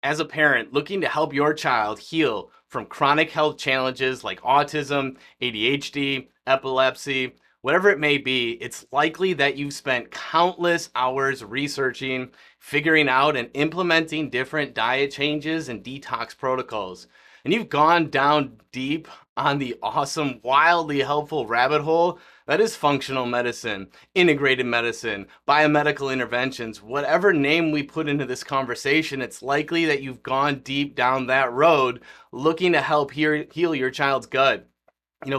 As a parent looking to help your child heal from chronic health challenges like autism, ADHD, epilepsy, whatever it may be, it's likely that you've spent countless hours researching, figuring out, and implementing different diet changes and detox protocols. And you've gone down deep on the awesome, wildly helpful rabbit hole that is functional medicine, integrated medicine, biomedical interventions, whatever name we put into this conversation. It's likely that you've gone deep down that road looking to help heal your child's gut.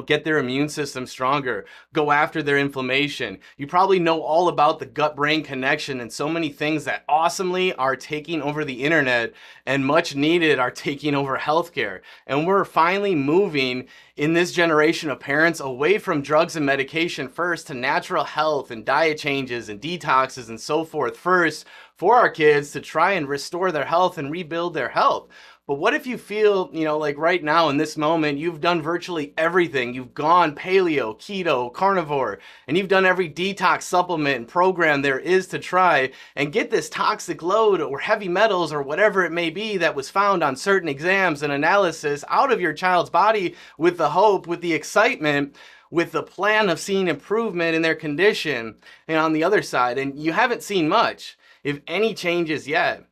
Get their immune system stronger, go after their inflammation. You probably know all about the gut-brain connection and so many things that awesomely are taking over the internet and much needed are taking over healthcare. And we're finally moving in this generation of parents away from drugs and medication first to natural health and diet changes and detoxes and so forth first for our kids to try and restore their health and rebuild their health. But what if you feel, like right now in this moment, you've done virtually everything. You've gone paleo, keto, carnivore, and you've done every detox supplement and program there is to try and get this toxic load or heavy metals or whatever it may be that was found on certain exams and analysis out of your child's body with the hope, with the excitement, with the plan of seeing improvement in their condition and on the other side. And you haven't seen much, if any changes yet.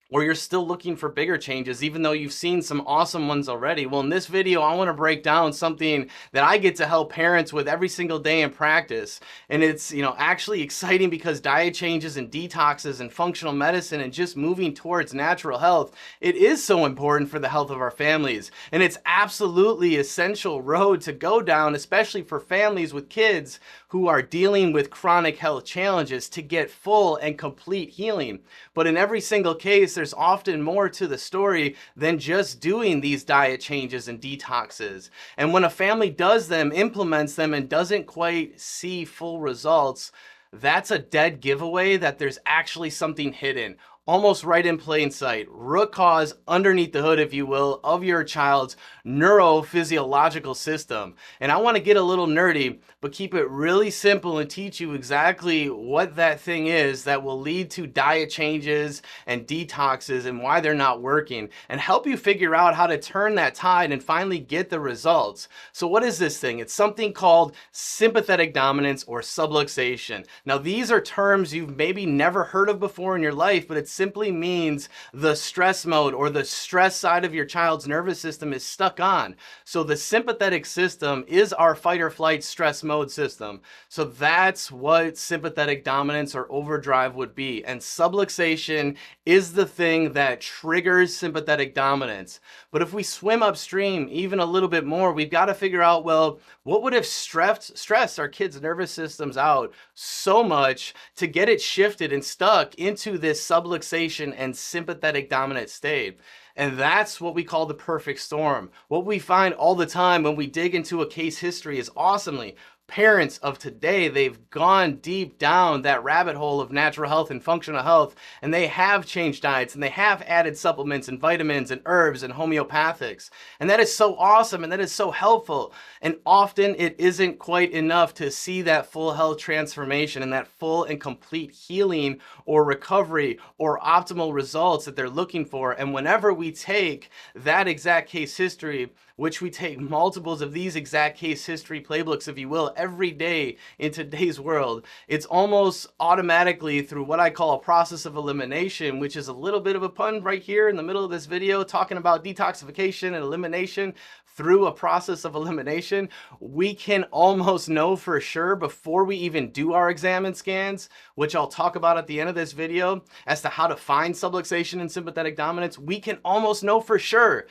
Or you're still looking for bigger changes, even though you've seen some awesome ones already. Well, in this video, I want to break down something that I get to help parents with every single day in practice. And it's, actually exciting because diet changes and detoxes and functional medicine and just moving towards natural health, it is so important for the health of our families. And it's absolutely essential road to go down, especially for families with kids who are dealing with chronic health challenges to get full and complete healing. But in every single case, there's often more to the story than just doing these diet changes and detoxes. And when a family does them, implements them, and doesn't quite see full results, that's a dead giveaway that there's actually something hidden, almost right in plain sight, root cause underneath the hood, if you will, of your child's neurophysiological system. And I want to get a little nerdy, but keep it really simple and teach you exactly what that thing is that will lead to diet changes and detoxes and why they're not working, and help you figure out how to turn that tide and finally get the results. So what is this thing? It's something called sympathetic dominance or subluxation. Now, these are terms you've maybe never heard of before in your life, but it simply means the stress mode or the stress side of your child's nervous system is stuck on. So the sympathetic system is our fight or flight stress mode system. So that's what sympathetic dominance or overdrive would be. And subluxation is the thing that triggers sympathetic dominance. But if we swim upstream even a little bit more, we've got to figure out, well, what would have stressed our kids' nervous systems out so much to get it shifted and stuck into this subluxation and sympathetic dominant state? And that's what we call the perfect storm. What we find all the time when we dig into a case history is awesomely parents of today, they've gone deep down that rabbit hole of natural health and functional health, and they have changed diets and they have added supplements and vitamins and herbs and homeopathics. And that is so awesome and that is so helpful. And often it isn't quite enough to see that full health transformation and that full and complete healing or recovery or optimal results that they're looking for. And whenever we take that exact case history, which we take multiples of these exact case history playbooks, if you will, every day in today's world, it's almost automatically through what I call a process of elimination, which is a little bit of a pun right here in the middle of this video, talking about detoxification and elimination. Through a process of elimination, we can almost know for sure before we even do our exam and scans, which I'll talk about at the end of this video, as to how to find subluxation and sympathetic dominance. We can almost know for sure.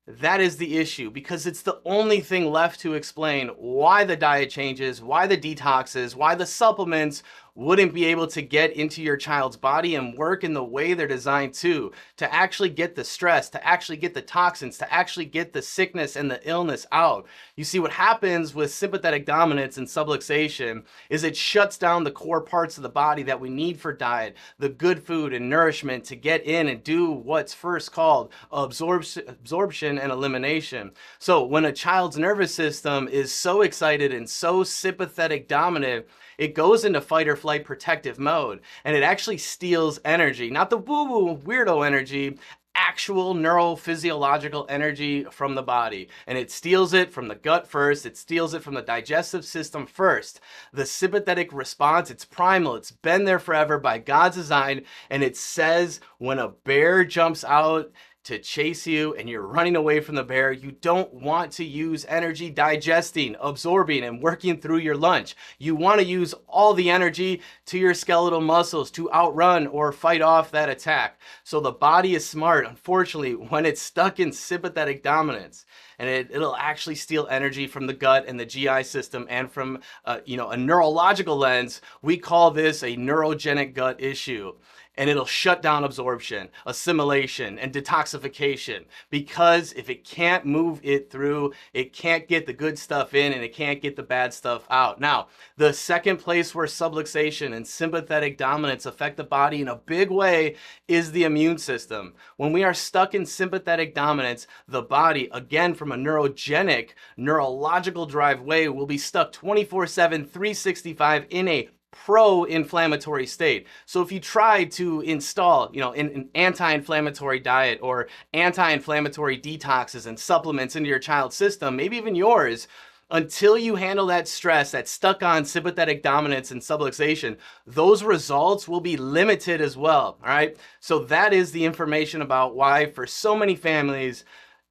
That is the issue, because it's the only thing left to explain why the diet changes, why the detoxes, why the supplements wouldn't be able to get into your child's body and work in the way they're designed to actually get the stress, to actually get the toxins, to actually get the sickness and the illness out. You see, what happens with sympathetic dominance and subluxation is it shuts down the core parts of the body that we need for diet, the good food and nourishment to get in and do what's first called absorption and elimination. So when a child's nervous system is so excited and so sympathetic dominant, it goes into fight or flight protective mode, and it actually steals energy, not the woo-woo weirdo energy, actual neurophysiological energy from the body. And it steals it from the gut first. It steals it from the digestive system first. The sympathetic response, it's primal. It's been there forever by God's design. And it says when a bear jumps out to chase you and you're running away from the bear, you don't want to use energy digesting, absorbing, and working through your lunch. You want to use all the energy to your skeletal muscles to outrun or fight off that attack. So the body is smart, unfortunately, when it's stuck in sympathetic dominance. And it'll actually steal energy from the gut and the GI system, and from a neurological lens, we call this a neurogenic gut issue. And it'll shut down absorption, assimilation, and detoxification, because if it can't move it through, it can't get the good stuff in and it can't get the bad stuff out. Now, the second place where subluxation and sympathetic dominance affect the body in a big way is the immune system. When we are stuck in sympathetic dominance, the body, again from a neurogenic, neurological drive way, will be stuck 24/7, 365 in a pro-inflammatory state. So if you try to install, an anti-inflammatory diet or anti-inflammatory detoxes and supplements into your child's system, maybe even yours, until you handle that stress that's stuck on sympathetic dominance and subluxation, those results will be limited as well, all right? So that is the information about why for so many families,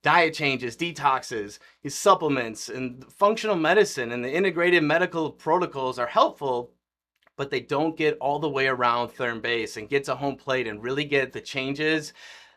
diet changes, detoxes, supplements, and functional medicine and the integrated medical protocols are helpful, but they don't get all the way around third base and get to home plate and really get the changes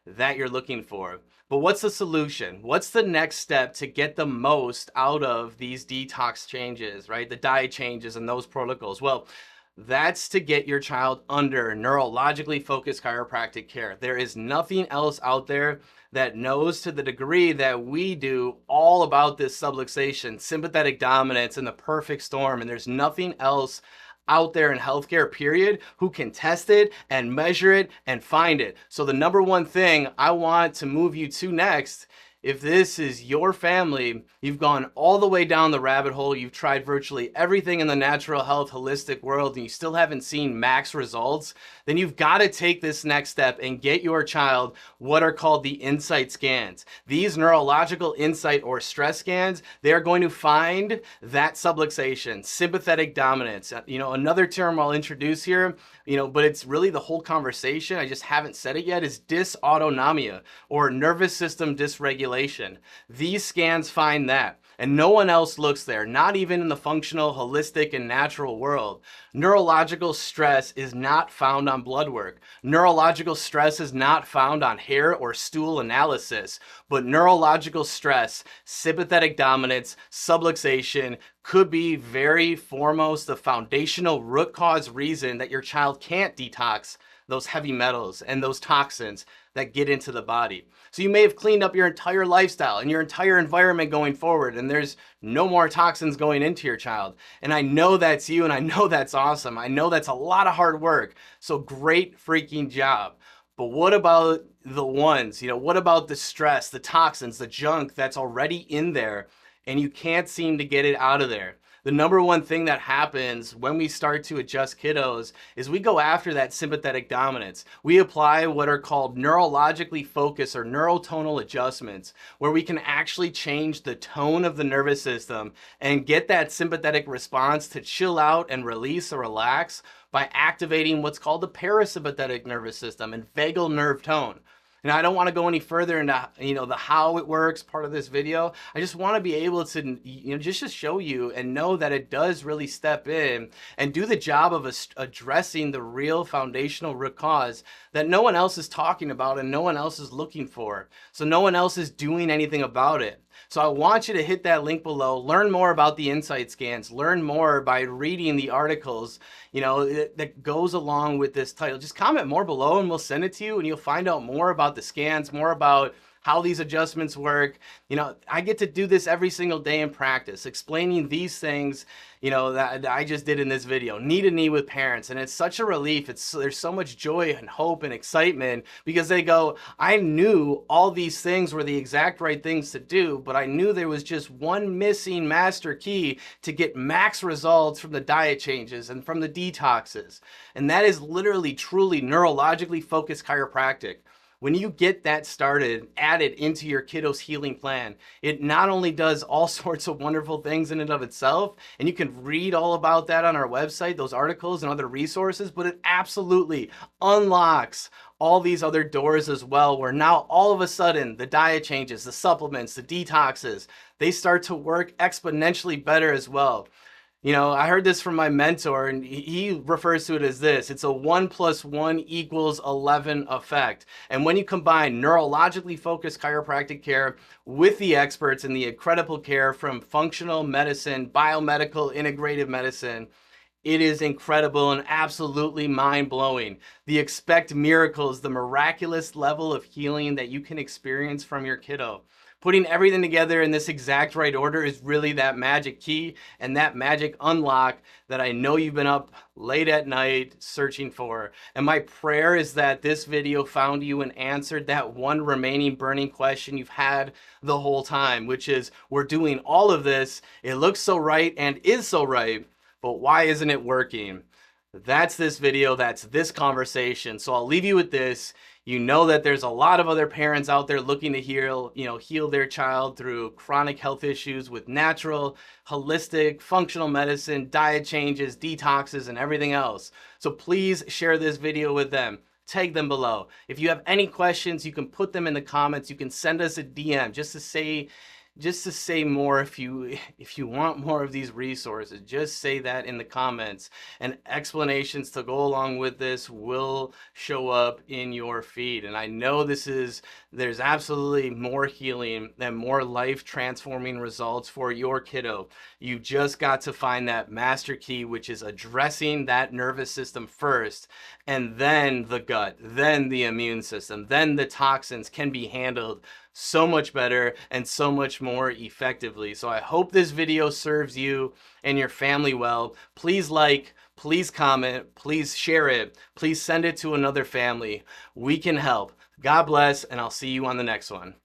that you're looking for. But what's the solution? What's the next step to get the most out of these detox changes, right? The diet changes and those protocols. Well, that's to get your child under neurologically focused chiropractic care. There is nothing else out there that knows to the degree that we do all about this subluxation, sympathetic dominance, and the perfect storm. And there's nothing else out there in healthcare, period, who can test it and measure it and find it. So the number one thing I want to move you to next, if this is your family, you've gone all the way down the rabbit hole, you've tried virtually everything in the natural health holistic world, and you still haven't seen max results, then you've got to take this next step and get your child what are called the insight scans. These neurological insight or stress scans, they are going to find that subluxation, sympathetic dominance. Another term I'll introduce here, but it's really the whole conversation, I just haven't said it yet, is dysautonomia or nervous system dysregulation. These scans find that, and no one else looks there, not even in the functional, holistic, and natural world. Neurological stress is not found on blood work. Neurological stress is not found on hair or stool analysis, but neurological stress, sympathetic dominance, subluxation could be very foremost the foundational root cause reason that your child can't detox those heavy metals and those toxins that get into the body. So you may have cleaned up your entire lifestyle and your entire environment going forward, and there's no more toxins going into your child. And I know that's you, and I know that's awesome. I know that's a lot of hard work. So great freaking job. But what about the ones, what about the stress, the toxins, the junk that's already in there and you can't seem to get it out of there? The number one thing that happens when we start to adjust kiddos is we go after that sympathetic dominance. We apply what are called neurologically focused or neurotonal adjustments, where we can actually change the tone of the nervous system and get that sympathetic response to chill out and release or relax by activating what's called the parasympathetic nervous system and vagal nerve tone. And I don't want to go any further into, the how it works part of this video. I just want to be able to, just to show you and know that it does really step in and do the job of addressing the real foundational root cause that no one else is talking about and no one else is looking for. So no one else is doing anything about it. So I want you to hit that link below, learn more about the insight scans, learn more by reading the articles, that goes along with this title. Just comment more below and we'll send it to you and you'll find out more about the scans, more about how these adjustments work. I get to do this every single day in practice, explaining these things, that I just did in this video, knee to knee with parents. And it's such a relief. There's so much joy and hope and excitement because they go, I knew all these things were the exact right things to do, but I knew there was just one missing master key to get max results from the diet changes and from the detoxes. And that is literally, truly neurologically focused chiropractic. When you get that started, added into your kiddo's healing plan, it not only does all sorts of wonderful things in and of itself, and you can read all about that on our website, those articles and other resources, but it absolutely unlocks all these other doors as well, where now all of a sudden the diet changes, the supplements, the detoxes, they start to work exponentially better as well. You know, I heard this from my mentor, and he refers to it as this. It's a 1 + 1 = 11 effect. And when you combine neurologically focused chiropractic care with the experts and the incredible care from functional medicine, biomedical, integrative medicine, it is incredible and absolutely mind-blowing. The expect miracles, the miraculous level of healing that you can experience from your kiddo. Putting everything together in this exact right order is really that magic key and that magic unlock that I know you've been up late at night searching for. And my prayer is that this video found you and answered that one remaining burning question you've had the whole time, which is, we're doing all of this, it looks so right and is so right, but why isn't it working? That's this video, that's this conversation. So I'll leave you with this. You know that there's a lot of other parents out there looking to heal their child through chronic health issues with natural, holistic, functional medicine, diet changes, detoxes, and everything else. So please share this video with them. Tag them below. If you have any questions, you can put them in the comments. You can send us a DM just to say more. If you want more of these resources, just say that in the comments, and explanations to go along with this will show up in your feed. And I know there's absolutely more healing and more life transforming results for your kiddo. You just got to find that master key, which is addressing that nervous system first, and then the gut, then the immune system, then the toxins can be handled so much better and so much more effectively. So I hope this video serves you and your family well. Please like, please comment, please share it, please send it to another family. We can help. God bless, and I'll see you on the next one.